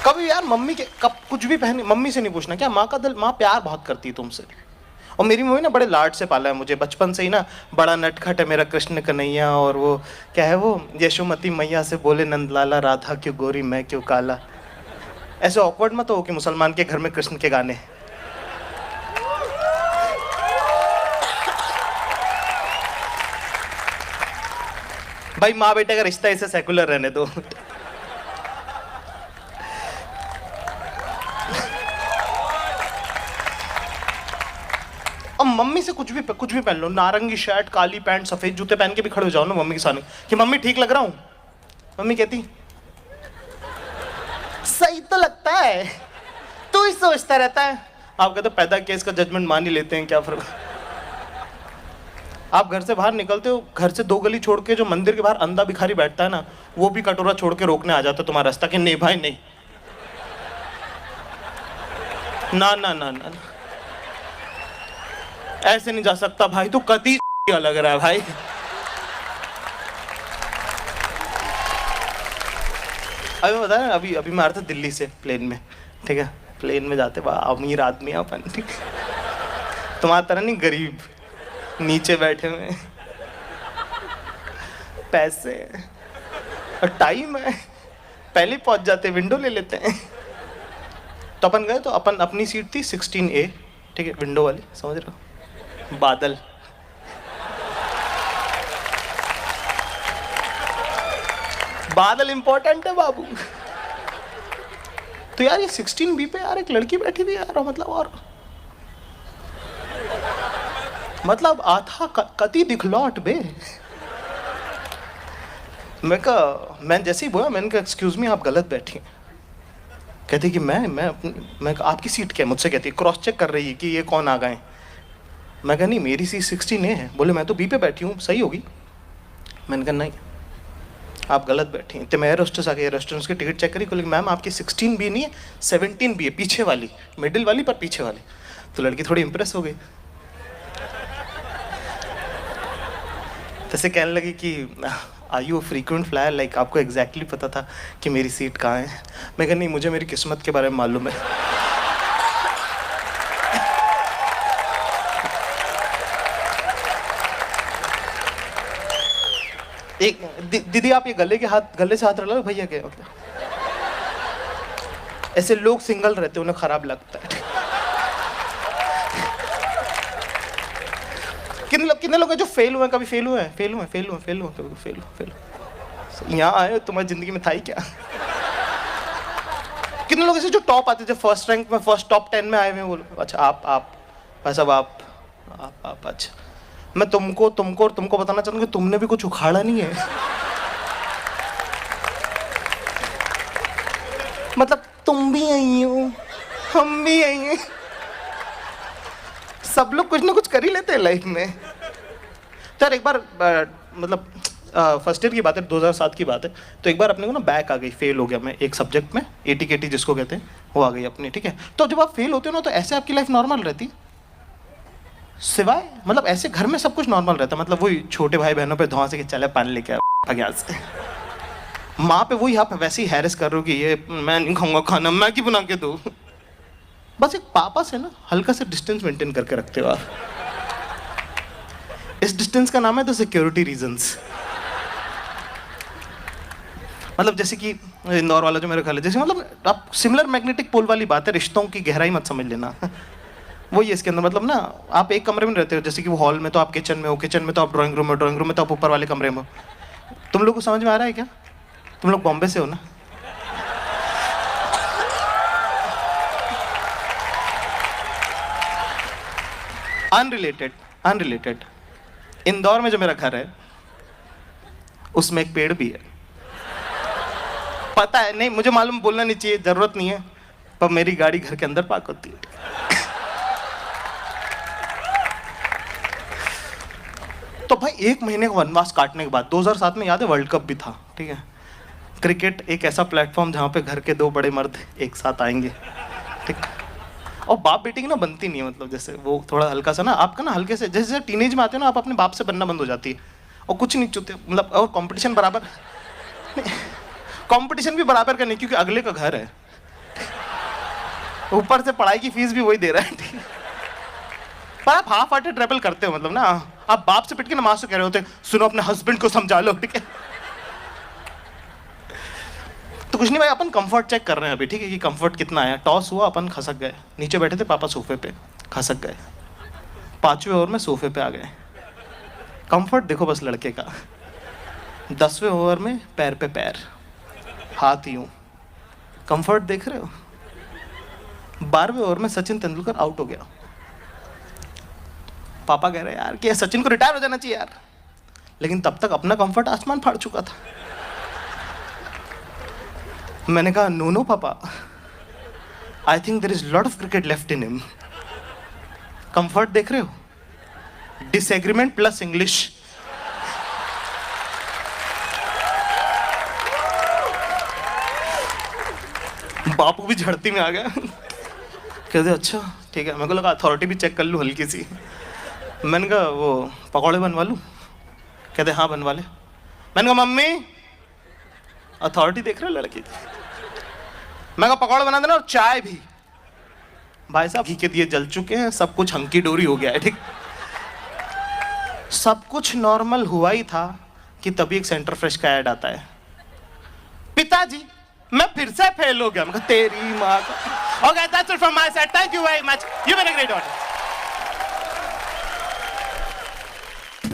कभी यार मम्मी के कब कुछ भी पहने, मम्मी से नहीं पूछना क्या माँ का दिल, माँ प्यार बहुत करती है तुमसे। और मेरी मम्मी ना बड़े लाड से पाला है मुझे बचपन से ही ना, बड़ा नटखट है मेरा कृष्ण कन्हैया। और वो क्या है वो, यशोमती मैया से बोले नंदलाला, राधा क्यों गोरी मैं क्यों काला। ऐसे ऑकवर्ड मत हो कि मुसलमान के घर में कृष्ण के गाने। भाई माँ बेटे का रिश्ता इसे सेकुलर रहने दो। अब मम्मी से कुछ भी पहन लो, नारंगी शर्ट, काली पैंट, सफेद जूते पहन के भी खड़े हो जाओ ना मम्मी के सामने कि मम्मी ठीक लग रहा हूं, मम्मी कहती सही तो लगता है, तू ही सोचता रहता है। आप कहते पैदा किया इसका जजमेंट मान ही लेते हैं, क्या फर्क। आप घर से बाहर निकलते हो, घर से 2 गली छोड़ के जो मंदिर के बाहर अंधा भिखारी बैठता है ना, वो भी कटोरा छोड़ के रोकने आ जाता है तुम्हारा रास्ता कि नहीं भाई नहीं, ना ना ना ना, ऐसे नहीं जा सकता भाई, तू कती लग रहा है भाई। अभी बता रहे अभी अभी मैं आ रहा था दिल्ली से प्लेन में, ठीक है, प्लेन में जाते अमीर आदमी अपन, ठीक, तुम्हारा तरह नहीं गरीब, नीचे बैठे हुए, पैसे और टाइम है, पहले पहुंच जाते, विंडो ले लेते हैं। तो अपन गए, तो अपन अपनी सीट थी 16A, ठीक है, विंडो वाली, समझ रहे हो, बादल। बादल इंपॉर्टेंट है बाबू। तो यार ये 16B पे यार एक लड़की बैठी हुई यार, मतलब और मतलब आथा कति दिखलौट बे। मैं जैसे ही बोला, मैंने कहा एक्सक्यूज मी आप गलत बैठी हैं। कहती कि मैं आपकी सीट क्या, मुझसे कहती क्रॉस चेक कर रही है कि ये कौन आ गए। मैं कहा नहीं मेरी सीट 16A है। बोले मैं तो B पे बैठी हूँ, सही होगी। मैंने कहा नहीं आप गलत बैठी हैं। तो मैं रेस्टोरेंट आ गया, रेस्टोरेंट की टिकट चेक करी, बोले मैम आपकी 16B नहीं है 17B है, पीछे वाली, मिडिल वाली पर पीछे वाली। तो लड़की थोड़ी इंप्रेस हो गई, तैसे कहने लगी कि are you frequent flyer, like आपको एग्जैक्टली पता था कि मेरी सीट कहाँ है। मैं कहा नहीं मुझे मेरी किस्मत के बारे में मालूम है। एक दीदी आप ये गले से हाथ रख लो भैया के, मतलब ऐसे लोग सिंगल रहते उन्हें खराब लगता है। कितने लोग हैं जो फेल हुए, कभी फेल हुए यहाँ आए तुम्हारी जिंदगी में था ही क्या। कितने लोग ऐसे जो टॉप आते थे, फर्स्ट रैंक में, फर्स्ट टॉप 10 में आए हुए, बोलो अच्छा आप भाई साहब आप अच्छा, मैं तुमको बताना चाहूंगा कि तुमने भी कुछ उखाड़ा नहीं है। मतलब तुम भी आई हो, हम भी आई हैं, सब लोग कुछ ना कुछ कर ही लेते हैं लाइफ में। तो यार एक बार मतलब फर्स्ट ईयर की बात है, 2007 की बात है। तो एक बार अपने को ना बैक आ गई, फेल हो गया मैं एक सब्जेक्ट में, ATKT जिसको कहते हैं, वो आ गई अपनी, ठीक है। तो जब आप फेल होते हो ना, तो ऐसे आपकी लाइफ नॉर्मल रहती, सिवाय मतलब ऐसे घर में सब कुछ नॉर्मल रहता, मतलब वही छोटे भाई बहनों पे धुआं से कि चले पानी लेके आ से, माँ पे वही आप वैसे ही हैरेस कर रहे हो कि ये मैं नहीं खाऊंगा खाना, मैं क्यों बना के दूँ। बस एक पापा से ना हल्का सा डिस्टेंस मेंटेन करके रखते हो आप। इस डिस्टेंस का नाम है द सिक्योरिटी रीजंस। मतलब जैसे कि इंदौर वाला जो मेरा घर है, जैसे मतलब आप सिमिलर मैग्नेटिक पोल वाली बात है, रिश्तों की गहराई मत समझ लेना। वही है इसके अंदर, मतलब ना आप एक कमरे में रहते हो, जैसे कि वो हॉल में तो आप किचन में हो, किचन में तो आप ड्राइंग रूम में, ड्राइंग रूम में तो आप ऊपर वाले कमरे में हो। तुम लोग को समझ में आ रहा है क्या? तुम लोग बॉम्बे से हो ना? अनरिलेटेड इंदौर में जो मेरा घर है उसमें एक पेड़ भी है। पता है नहीं, मुझे मालूम, बोलना नहीं चाहिए, जरूरत नहीं है, पर मेरी गाड़ी घर के अंदर पार्क होती है। तो भाई 1 महीने का वनवास काटने के बाद 2007 में याद है वर्ल्ड कप भी था, ठीक है। क्रिकेट एक ऐसा प्लेटफॉर्म जहाँ पे घर के 2 बड़े मर्द एक साथ आएंगे, ठीक। और बाप बेटी की ना बनती नहीं है, मतलब जैसे वो थोड़ा हल्का सा ना आपका ना हल्के से, जैसे टीनेज में आते हो ना आप अपने बाप से बनना बंद हो जाती है, और कुछ नहीं चुते, मतलब और कंपटीशन बराबर, कंपटीशन भी बराबर का नहीं, क्योंकि अगले का घर है, ऊपर से पढ़ाई की फीस भी वही दे रहा है, ठीक है। पर आप हाफ हार्टेड ट्रैवल करते हो, मतलब ना आप बाप से पिट के नमाज तो कह रहे होते, सुनो अपने हस्बैंड को समझा लो, ठीक है। तो कुछ नहीं भाई, अपन कंफर्ट चेक कर रहे हैं अभी, ठीक है, कि कंफर्ट कितना आया। टॉस हुआ, अपन खसक गए, नीचे बैठे थे पापा सोफे पे, खसक गए। 5वें ओवर में सोफे पे आ गए। कंफर्ट देखो बस लड़के का। 10वें ओवर में पैर पे पैर, हाथ यूं, कंफर्ट देख रहे हो। 12वें ओवर में सचिन तेंदुलकर आउट हो गया। पापा कह रहे यार कि सचिन को रिटायर हो जाना चाहिए यार, लेकिन तब तक अपना कंफर्ट आसमान फाड़ चुका था। मैंने कहा नो नो पापा, I think there is lot of cricket left in him. Comfort देख रहे हो, डिसएग्रीमेंट प्लस इंग्लिश। बापू भी झड़ती में आ गया। कहते अच्छा ठीक है। मेरे को लगा अथॉरिटी भी चेक कर लूँ हल्की सी। मैंने कहा वो पकौड़े बनवा लूँ? कहते हाँ बनवा ले। मैंने कहा मम्मी, अथॉरिटी देख रहे हो लड़की की। मैं कहा पकौड़े बना देना और चाय भी। भाई साहब घी के दिए जल चुके हैं, सब कुछ हंकी डोरी हो गया है, ठीक। सब कुछ नॉर्मल हुआ ही था कि तभी एक सेंटर फ्रेश का ऐड आता है, पिताजी मैं फिर से फेल हो गया। मैं कहा तेरी माँ का। Okay that's it from my side, thank you very much, you been a great audience.